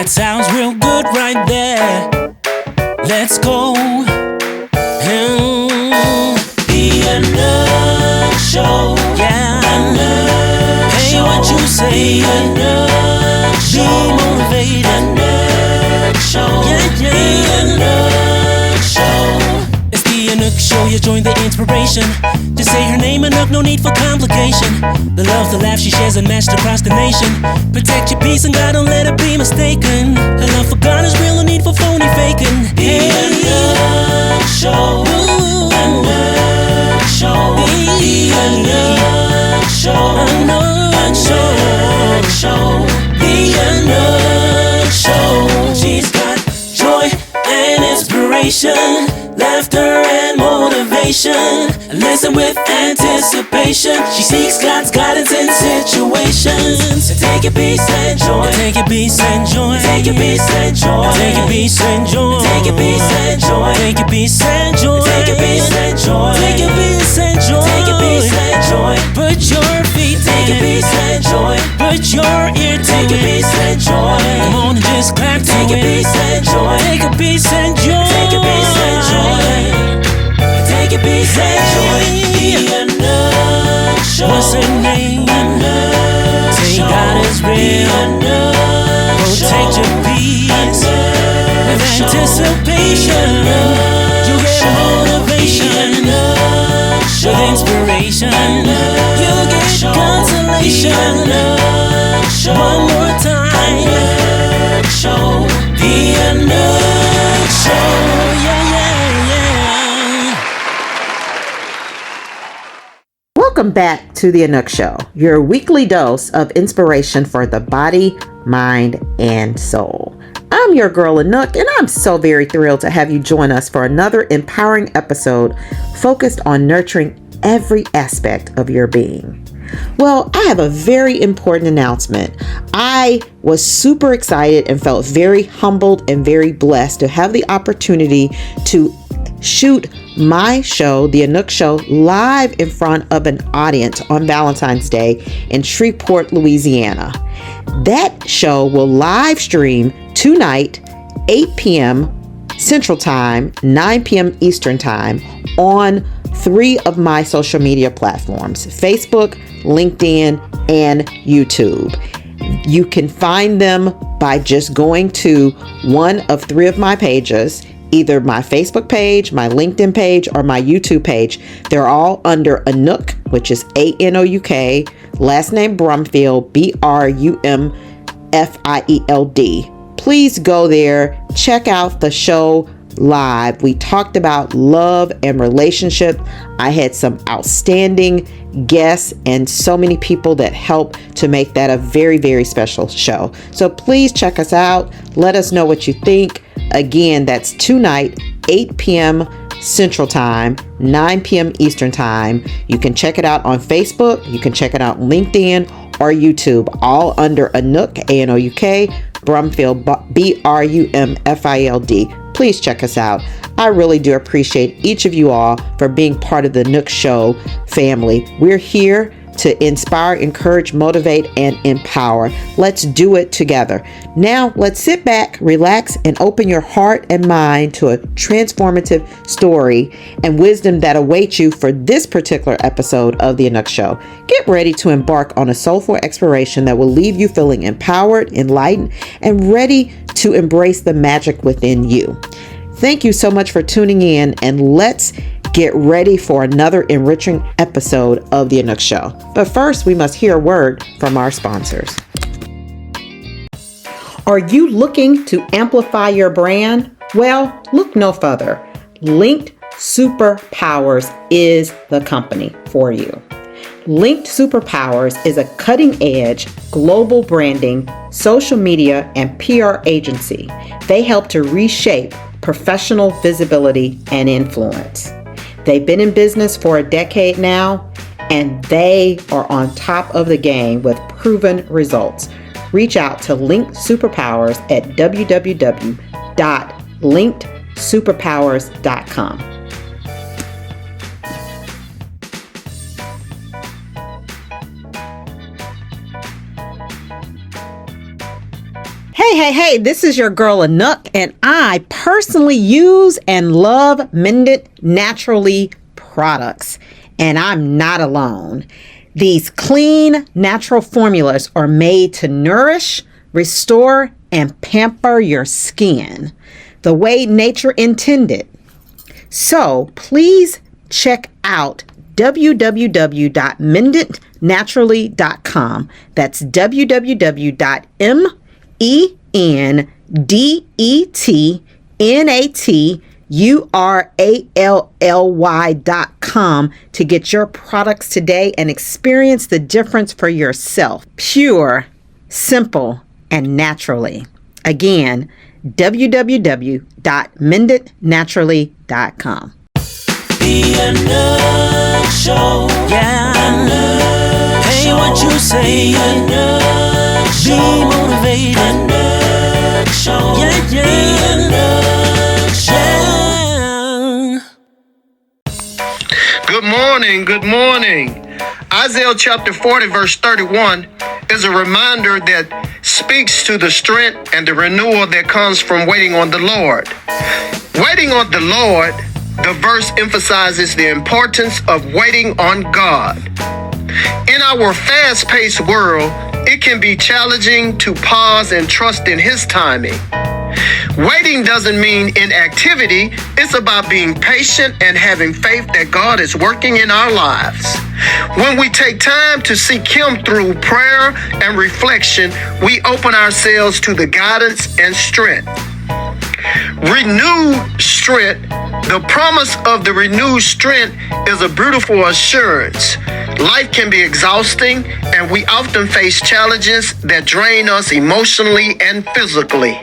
That sounds real good right there. Let's go. The Anouk Show. Yeah. Anouk Show. Hey, what you say? Anouk Show. Be motivated. Anouk Show. Yeah, yeah. The Anouk Show. It's the Anouk Show. You join the inspiration. Just say her name, Anouk. No need for complication. The love, the laugh she shares unmatched across the nation. Protect your peace and God, don't let it be mistaken. Her love for God is real, no need for phony faking. The Anouk Show. Anouk Show. The Anouk Show. Anouk Show. The Anouk Show. She's got joy and inspiration, laughter and motivation. Listen with anticipation. She seeks God's guidance in situations. Take your peace and joy. Take your peace and joy. Take your peace and joy. Take your peace and joy. Take your peace and joy. Take your peace and joy. Take your peace and joy. Take your peace and joy. Take your peace and joy. Put your feet. Take your peace and joy. Put your ear to take your peace and joy. Come on and just clap to it. Take your peace and joy. Take your peace and joy. Take your peace and joy. Take your peace and joy. The Anouk Show. What's her name? Anouk Show. Say God is real. Protect your peace with anticipation. You get motivation with inspiration. You get consolation. One more time. Anouk Show. The Anouk Show. Yeah, yeah, yeah. Welcome back to the Anouk Show, your weekly dose of inspiration for the body, mind, and soul. I'm your girl Anouk, and I'm so very thrilled to have you join us for another empowering episode focused on nurturing every aspect of your being. Well, I have a very important announcement. I was super excited and felt very humbled and very blessed to have the opportunity to shoot my show, The Anouk Show, live in front of an audience on Valentine's Day in Shreveport, Louisiana. That show will live stream tonight, 8 p.m. Central Time, 9 p.m. Eastern Time on 3 of my social media platforms: Facebook, LinkedIn, and YouTube. You can find them by just going to one of 3 of my pages, either my Facebook page, my LinkedIn page, or my YouTube page. They're all under Anouk, which is Anouk, last name Brumfield, Brumfield. Please go there, check out the show live. We talked about love and relationship. I had some outstanding guests and so many people that helped to make that a very, very special show. So please check us out. Let us know what you think. Again, that's tonight, 8 p.m. Central Time, 9 p.m. Eastern Time. You can check it out on Facebook. You can check it out on LinkedIn or YouTube, all under Anouk, Anouk, Brumfield, Brumfield. Please check us out. I really do appreciate each of you all for being part of the Anouk Show family. We're here to inspire, encourage, motivate, and empower. Let's do it together. Now, let's sit back, relax, and open your heart and mind to a transformative story and wisdom that awaits you for this particular episode of the Anouk Show. Get ready to embark on a soulful exploration that will leave you feeling empowered, enlightened, and ready to embrace the magic within you. Thank you so much for tuning in, and let's get ready for another enriching episode of the Anouk Show. But first, we must hear a word from our sponsors. Are you looking to amplify your brand? Well, look no further. Linked Superpowers is the company for you. Linked Superpowers is a cutting-edge global branding, social media, and PR agency. They help to reshape professional visibility and influence. They've been in business for a decade now, and they are on top of the game with proven results. Reach out to Linked Superpowers at www.linkedsuperpowers.com. Hey, this is your girl Anouk, and I personally use and love Mended Naturally products, and I'm not alone. These clean, natural formulas are made to nourish, restore, and pamper your skin the way nature intended. So please check out www.mendednaturally.com. That's www.mendednaturally.com to get your products today and experience the difference for yourself. Pure, simple, and naturally. Again, www.mendednaturally.com. The Anouk Show. Yeah, Anouk. Hey, what you say? Anouk Show. Be motivated. Anouk Show. Yeah, yeah. The Anouk Show. Good morning. Isaiah chapter 40 verse 31 is a reminder that speaks to the strength and the renewal that comes from waiting on the Lord. Waiting on the Lord, the verse emphasizes the importance of waiting on God. In our fast-paced world, it can be challenging to pause and trust in His timing. Waiting doesn't mean inactivity. It's about being patient and having faith that God is working in our lives. When we take time to seek Him through prayer and reflection, we open ourselves to the guidance and strength. Renewed strength. The promise of the renewed strength is a beautiful assurance. Life can be exhausting, and we often face challenges that drain us emotionally and physically.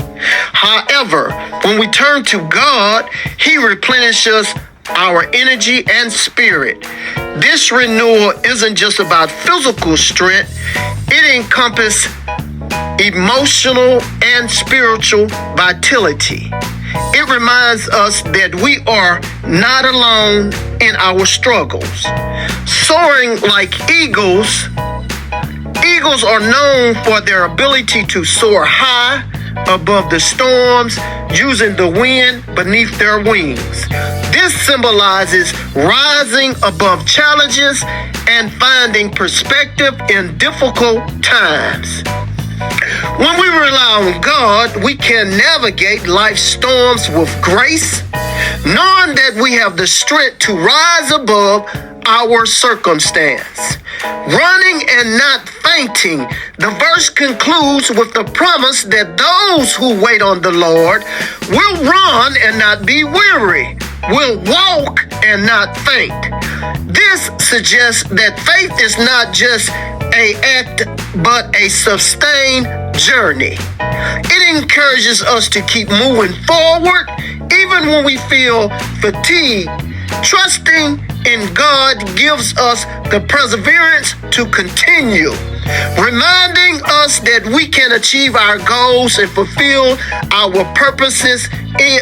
However, when we turn to God, He replenishes our energy and spirit. This renewal isn't just about physical strength, it encompasses emotional and spiritual vitality. It reminds us that we are not alone in our struggles. Soaring like eagles, eagles are known for their ability to soar high above the storms, using the wind beneath their wings. This symbolizes rising above challenges and finding perspective in difficult times. When we rely on God, we can navigate life's storms with grace, knowing that we have the strength to rise above our circumstance. Running and not fainting, the verse concludes with the promise that those who wait on the Lord will run and not be weary, will walk and not faint. This suggests that faith is not just an act, but a sustained journey. It encourages us to keep moving forward, even when we feel fatigued. Trusting in God gives us the perseverance to continue, reminding us that we can achieve our goals and fulfill our purposes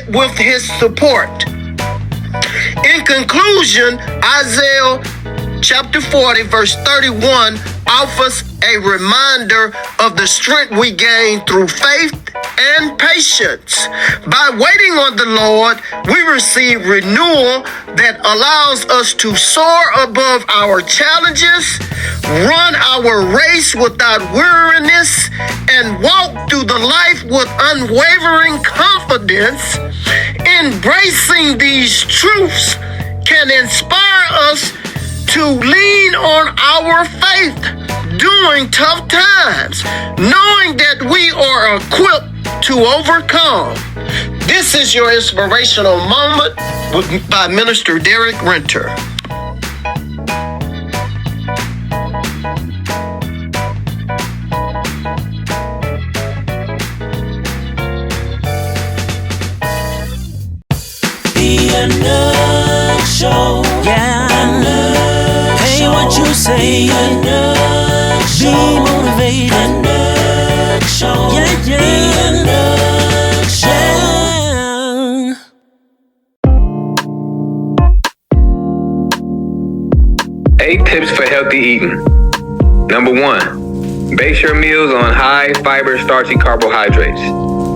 with His support. In conclusion, Isaiah chapter 40 verse 31 offers a reminder of the strength we gain through faith and patience. By waiting on the Lord, we receive renewal that allows us to soar above our challenges, run our race without weariness, and walk through the life with unwavering confidence. Embracing these truths can inspire us to lean on our faith during tough times, knowing that we are equipped to overcome. This is your inspirational moment by Minister Derek Renter. The Anouk Show. Yeah, Anouk. Hey, what you say? Anouk Show. Be motivated. Anouk Show. Yeah, yeah. The Anouk Show. 8 tips for healthy eating. Number 1, base your meals on high fiber starchy carbohydrates.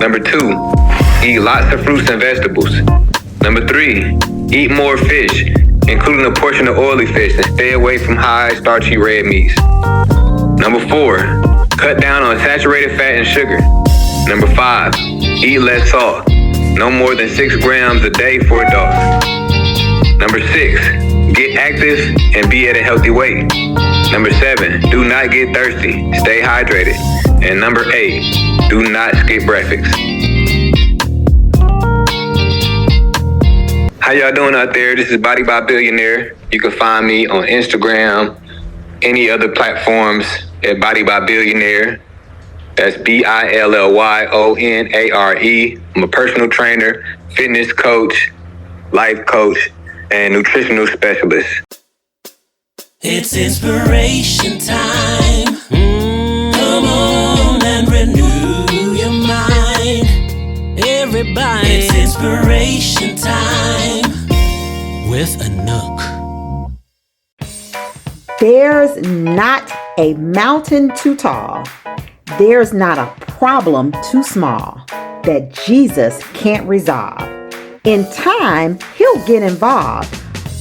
Number 2, eat lots of fruits and vegetables. Number 3, eat more fish, including a portion of oily fish, and stay away from high starchy red meats. Number 4, cut down on saturated fat and sugar. Number 5, eat less salt, no more than 6 grams a day for adults. Number 6, get active and be at a healthy weight. Number 7, do not get thirsty, stay hydrated. And number 8, do not skip breakfast. How y'all doing out there? This is Body by Billionaire. You can find me on Instagram, any other platforms at Body by Billionaire. That's BILLYONARE. I'm a personal trainer, fitness coach, life coach, and nutritional specialist. It's inspiration time. Come on and renew your mind. Everybody, it's inspiration time with Anouk. There's not a mountain too tall. There's not a problem too small that Jesus can't resolve. In time, he'll get involved.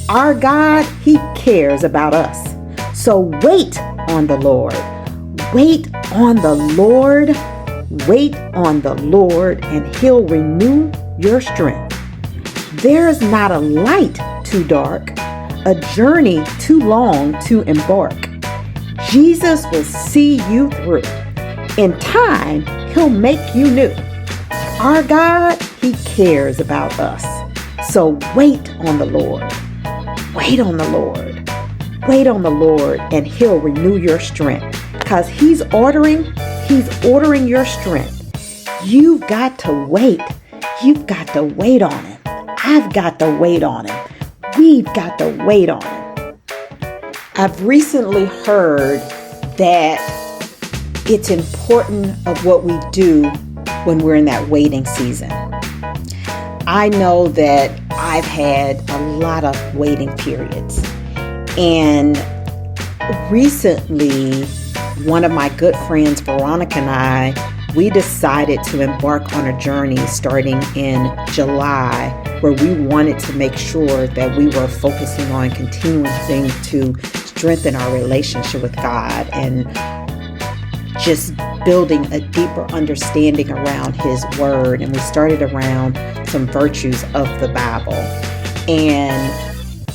Our God, he cares about us. So wait on the Lord. Wait on the Lord. Wait on the Lord, and he'll renew your strength. There's not a light too dark, a journey too long to embark. Jesus will see you through. In time, he'll make you new. Our God, he cares about us. So wait on the Lord. Wait on the Lord. Wait on the Lord, and he'll renew your strength. Because he's ordering your strength. You've got to wait. You've got to wait on him. I've got to wait on him. We've got to wait on him. I've recently heard that it's important of what we do when we're in that waiting season. I know that I've had a lot of waiting periods. And recently, one of my good friends, Veronica, and I, we decided to embark on a journey starting in July where we wanted to make sure that we were focusing on continuing to strengthen our relationship with God and just building a deeper understanding around his word. And we started around some virtues of the Bible. And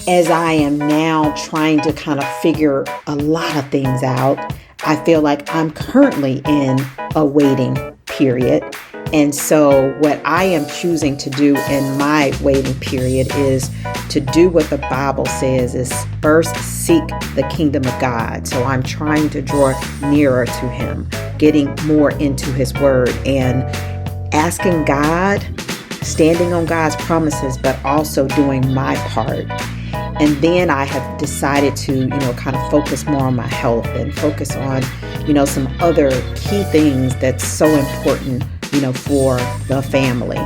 as I am now trying to kind of figure a lot of things out, I feel like I'm currently in a waiting period. And so what I am choosing to do in my waiting period is to do what the Bible says is first seek the kingdom of God. So I'm trying to draw nearer to him, getting more into his word and asking God, standing on God's promises, but also doing my part. And then I have decided to, kind of focus more on my health and focus on, some other key things that's so important, for the family.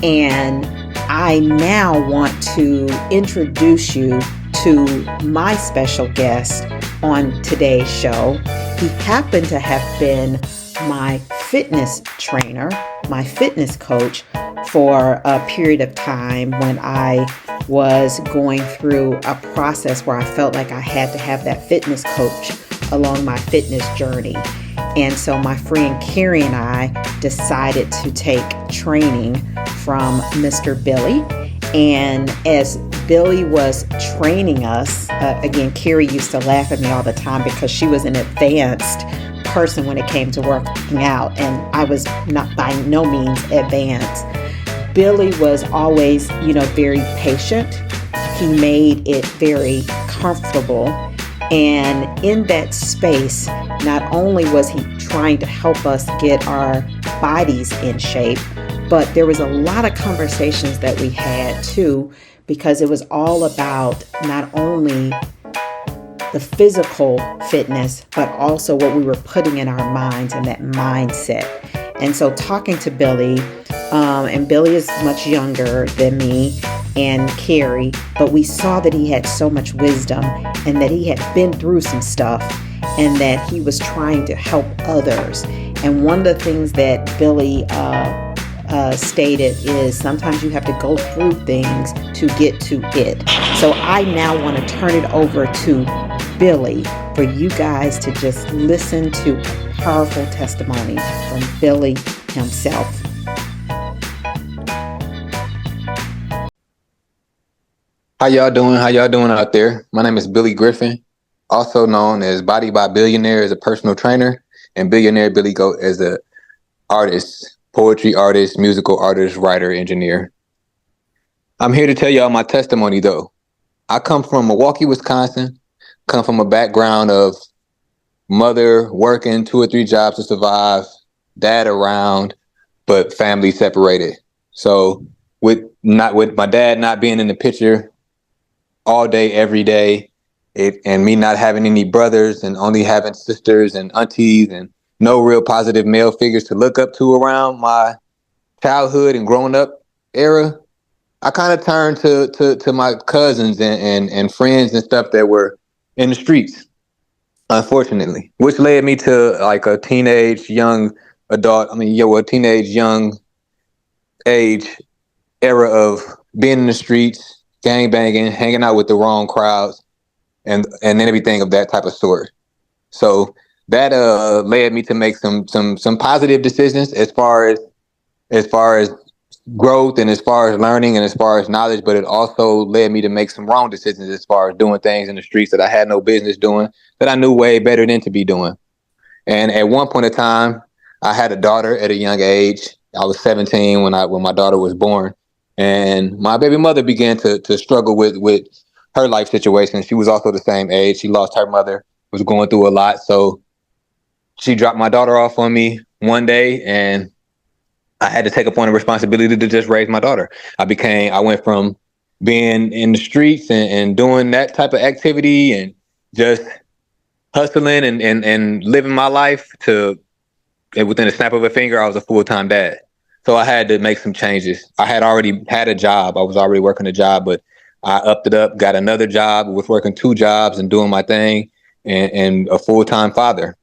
And I now want to introduce you to my special guest on today's show. He happened to have been my fitness trainer, my fitness coach for a period of time when I was going through a process where I felt like I had to have that fitness coach along my fitness journey. And so my friend Carrie and I decided to take training from Mr. Billy. And as Billy was training us, again, Carrie used to laugh at me all the time because she was an advanced person when it came to working out, and I was not by no means advanced. Billy was always, very patient. He made it very comfortable. And in that space, not only was he trying to help us get our bodies in shape, but there was a lot of conversations that we had too, because it was all about not only the physical fitness, but also what we were putting in our minds and that mindset. And so talking to Billy, and Billy is much younger than me and Carrie, but we saw that he had so much wisdom and that he had been through some stuff and that he was trying to help others. And one of the things that Billy stated is sometimes you have to go through things to get to it. So I now want to turn it over to Billy for you guys to just listen to a powerful testimony from Billy himself. How y'all doing? How y'all doing out there? My name is Billy Griffin, also known as Body by Billionaire as a personal trainer, and Billionaire Billy Goat as a artist, poetry artist, musical artist, writer, engineer. I'm here to tell y'all my testimony though. I come from Milwaukee, Wisconsin, come from a background of mother working 2 or 3 jobs to survive, dad around, but family separated. So with my dad not being in the picture all day, every day, and me not having any brothers and only having sisters and aunties and no real positive male figures to look up to around my childhood and growing up era, I kind of turned to my cousins and friends and stuff that were in the streets, unfortunately, which led me to like a teenage young age era of being in the streets, gang banging, hanging out with the wrong crowds, and everything of that type of sort. So that led me to make some positive decisions as far as growth and as far as learning and as far as knowledge, but it also led me to make some wrong decisions as far as doing things in the streets that I had no business doing, that I knew way better than to be doing. And at one point in time, I had a daughter at a young age. I was 17 when my daughter was born, and my baby mother began to struggle with her life situation. She was also the same age. She lost her mother, was going through a lot. So she dropped my daughter off on me one day, and I had to take upon the responsibility to just raise my daughter. I went from being in the streets and doing that type of activity and just hustling and living my life to, and within a snap of a finger, I was a full-time dad. So I had to make some changes. I had already had a job. I was already working a job, but I upped it up, got another job, was working 2 jobs and doing my thing, and a full-time father.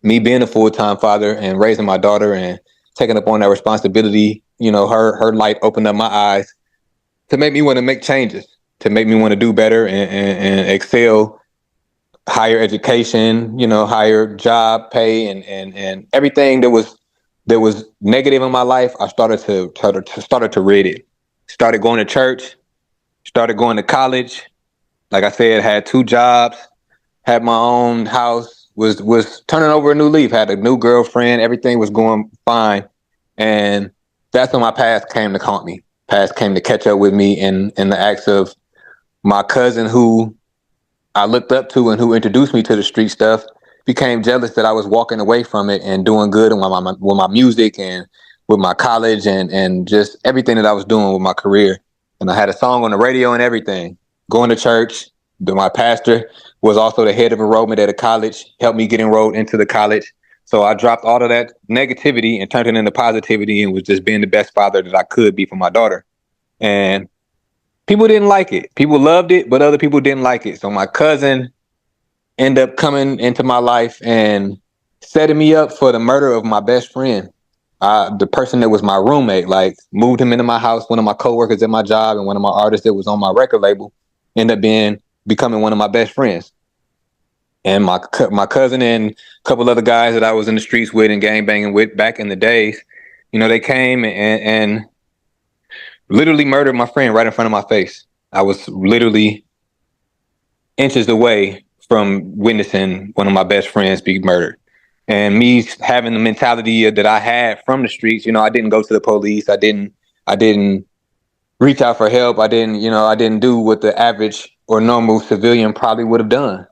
Me being a full-time father and raising my daughter and taking up on that responsibility, her light opened up my eyes to make me want to make changes, to make me want to do better and excel, higher education, higher job pay and everything that was negative in my life. I started to rid it. Started going to church, started going to college. Like I said, had 2 jobs, had my own house, was turning over a new leaf, had a new girlfriend, everything was going fine. And that's when my past came to haunt me. Past came to catch up with me in the acts of my cousin who I looked up to and who introduced me to the street stuff, became jealous that I was walking away from it and doing good with my music and with my college and just everything that I was doing with my career. And I had a song on the radio and everything, going to church. My pastor was also the head of enrollment at a college, helped me get enrolled into the college. So I dropped all of that negativity and turned it into positivity and was just being the best father that I could be for my daughter. And people didn't like it. People loved it, but other people didn't like it. So my cousin ended up coming into my life and setting me up for the murder of my best friend. The person that was my roommate, like moved him into my house. One of my coworkers at my job and one of my artists that was on my record label ended up becoming one of my best friends. And my cousin and a couple other guys that I was in the streets with and gang banging with back in the days, they came and literally murdered my friend right in front of my face. I was literally inches away from witnessing one of my best friends be murdered. And me having the mentality that I had from the streets, I didn't go to the police. I didn't reach out for help. I didn't do what the average or normal civilian probably would have done.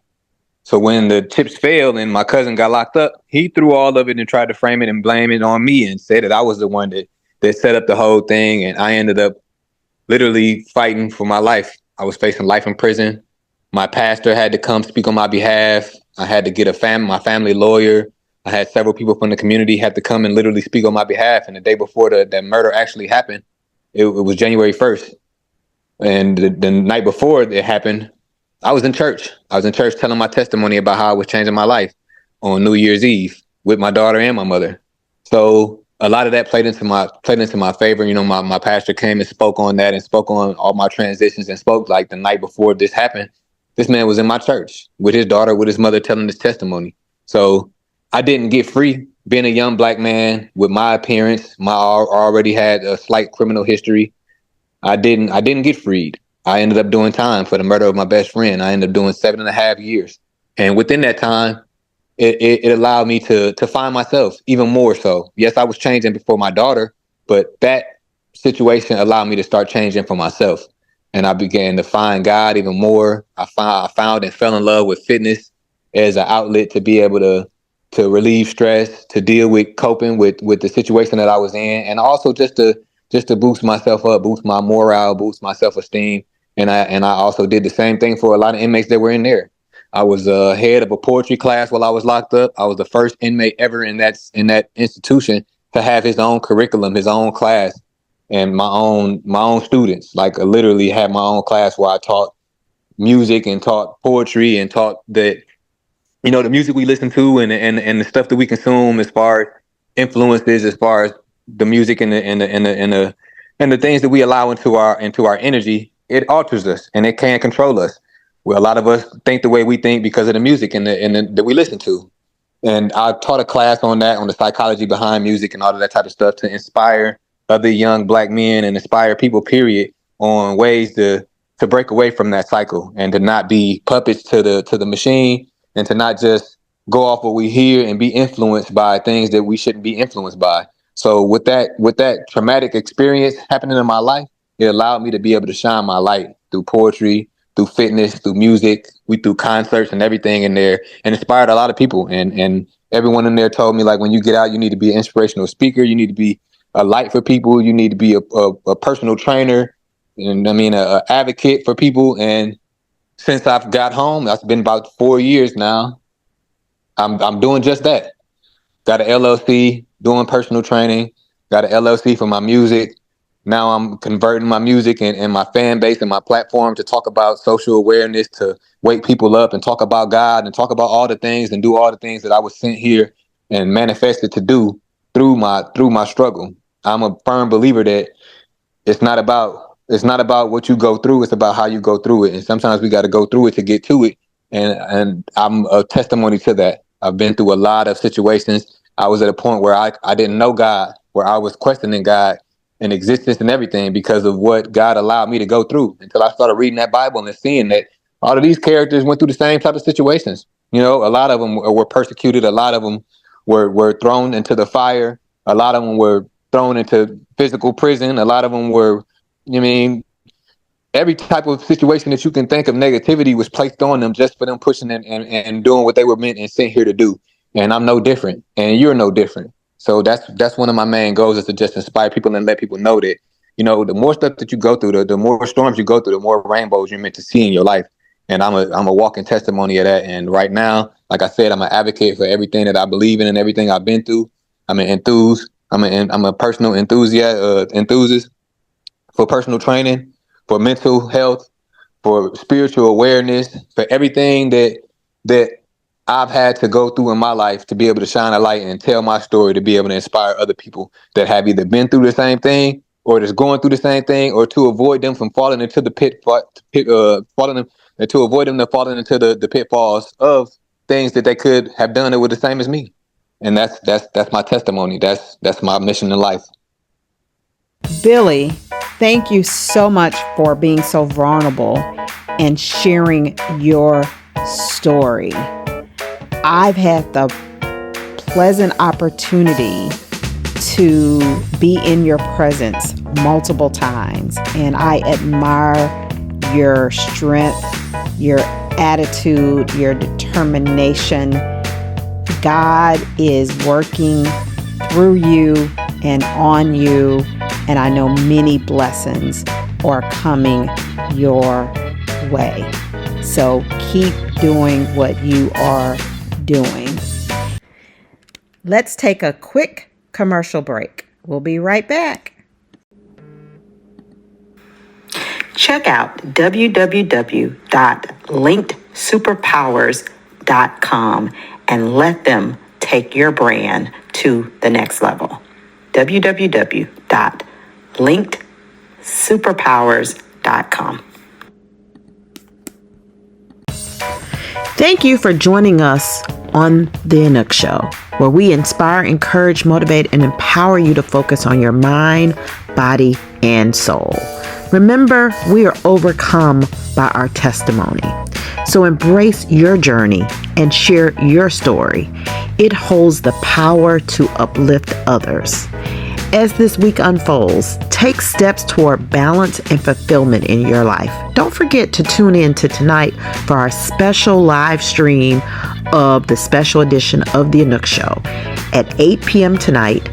So when the chips failed and my cousin got locked up, he threw all of it and tried to frame it and blame it on me and said that I was the one that set up the whole thing. And I ended up literally fighting for my life. I was facing life in prison. My pastor had to come speak on my behalf. I had to get my family lawyer. I had several people from the community had to come and literally speak on my behalf. And the day before that murder actually happened, it was January 1st. And the night before it happened, I was in church. I was in church telling my testimony about how I was changing my life on New Year's Eve with my daughter and my mother. So a lot of that played into my favor. You know, my pastor came and spoke on that and spoke on all my transitions and spoke like the night before this happened. This man was in my church with his daughter, with his mother, telling his testimony. So I didn't get free being a young black man with my appearance. Already had a slight criminal history. I didn't get freed. I ended up doing time for the murder of my best friend. I ended up doing 7.5 years. And within that time, it allowed me to find myself even more so. Yes, I was changing before my daughter, but that situation allowed me to start changing for myself. And I began to find God even more. I found and fell in love with fitness as an outlet to be able to relieve stress, to deal with coping with the situation that I was in, and also just to boost myself up, boost my morale, boost my self-esteem. And I also did the same thing for a lot of inmates that were in there. I was head of a poetry class while I was locked up. I was the first inmate ever in that institution to have his own curriculum, his own class, and my own students. Like I literally had my own class where I taught music and taught poetry and taught that, you know, the music we listen to and the stuff that we consume as far as influences, as far as the music and the things that we allow into our energy, it alters us and it can control us. Well, a lot of us think the way we think because of the music and that we listen to. And I taught a class on that, on the psychology behind music and all of that type of stuff, to inspire other young black men and inspire people, period, on ways to break away from that cycle and to not be puppets to the machine, and to not just go off what we hear and be influenced by things that we shouldn't be influenced by. So with that traumatic experience happening in my life, it allowed me to be able to shine my light through poetry, through fitness, through music, through concerts and everything in there, and inspired a lot of people. And everyone in there told me, like, when you get out, you need to be an inspirational speaker. You need to be a light for people. You need to be a personal trainer, and I mean, a advocate for people. And since I've got home, that's been about 4 years now, I'm doing just that. Got an LLC, doing personal training, got an LLC for my music. Now I'm converting my music and my fan base and my platform to talk about social awareness, to wake people up and talk about God and talk about all the things and do all the things that I was sent here and manifested to do through my struggle. I'm a firm believer that it's not about what you go through, it's about how you go through it. And sometimes we got to go through it to get to it. And I'm a testimony to that. I've been through a lot of situations. I was at a point where I didn't know God, where I was questioning God and existence and everything because of what God allowed me to go through, until I started reading that Bible and seeing that all of these characters went through the same type of situations. You know, a lot of them were persecuted. A lot of them were thrown into the fire. A lot of them were thrown into physical prison. A lot of them were, I mean, every type of situation that you can think of, negativity was placed on them just for them pushing and doing what they were meant and sent here to do. And I'm no different, and you're no different. So that's one of my main goals, is to just inspire people and let people know that, you know, the more stuff that you go through, the more storms you go through, the more rainbows you're meant to see in your life. And I'm a walking testimony of that. And right now, like I said, I'm an advocate for everything that I believe in and everything I've been through. I'm a personal enthusiast for personal training, for mental health, for spiritual awareness, for everything that I've had to go through in my life to be able to shine a light and tell my story, to be able to inspire other people that have either been through the same thing or that's going through the same thing, or to avoid them from falling into the to avoid them falling into the pitfalls of things that they could have done that were the same as me. And that's my testimony. That's my mission in life. Billy, thank you so much for being so vulnerable and sharing your story. I've had the pleasant opportunity to be in your presence multiple times, and I admire your strength, your attitude, your determination. God is working through you and on you, and I know many blessings are coming your way. So keep doing what you are doing. Let's take a quick commercial break. We'll be right back. Check out www.linkedsuperpowers.com and let them take your brand to the next level. www.linkedsuperpowers.com. Thank you for joining us on The Anouk Show, where we inspire, encourage, motivate, and empower you to focus on your mind, body, and soul. Remember, we are overcome by our testimony. So embrace your journey and share your story. It holds the power to uplift others. As this week unfolds, take steps toward balance and fulfillment in your life. Don't forget to tune in to tonight for our special live stream of the special edition of The Anouk Show at 8 p.m. tonight,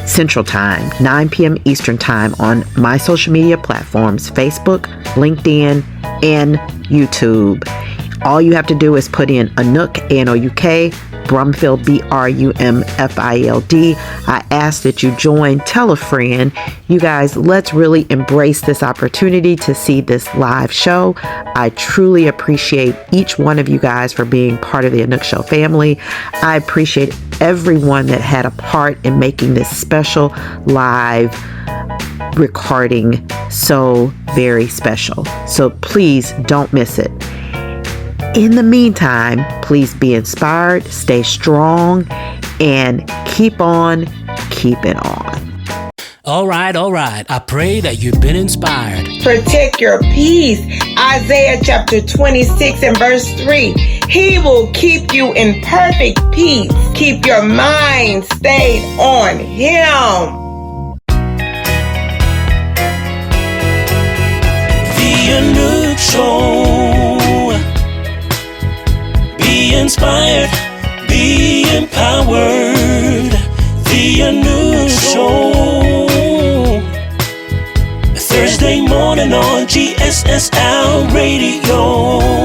Central Time, 9 p.m. Eastern Time on my social media platforms, Facebook, LinkedIn, and YouTube. All you have to do is put in Anouk, A-N-O-U-K, Brumfield, B-R-U-M-F-I-L-D. I ask that you join, tell a friend. You guys, let's really embrace this opportunity to see this live show. I truly appreciate each one of you guys for being part of the Anouk Show family. I appreciate everyone that had a part in making this special live recording so very special. So please don't miss it. In the meantime, please be inspired, stay strong, and keep on keeping on. All right. I pray that you've been inspired. Protect your peace. Isaiah chapter 26 and verse 3. He will keep you in perfect peace. Keep your mind stayed on Him. The Anouk Show. Be inspired, be empowered. The Anouk Show. Thursday morning on GSSL Radio.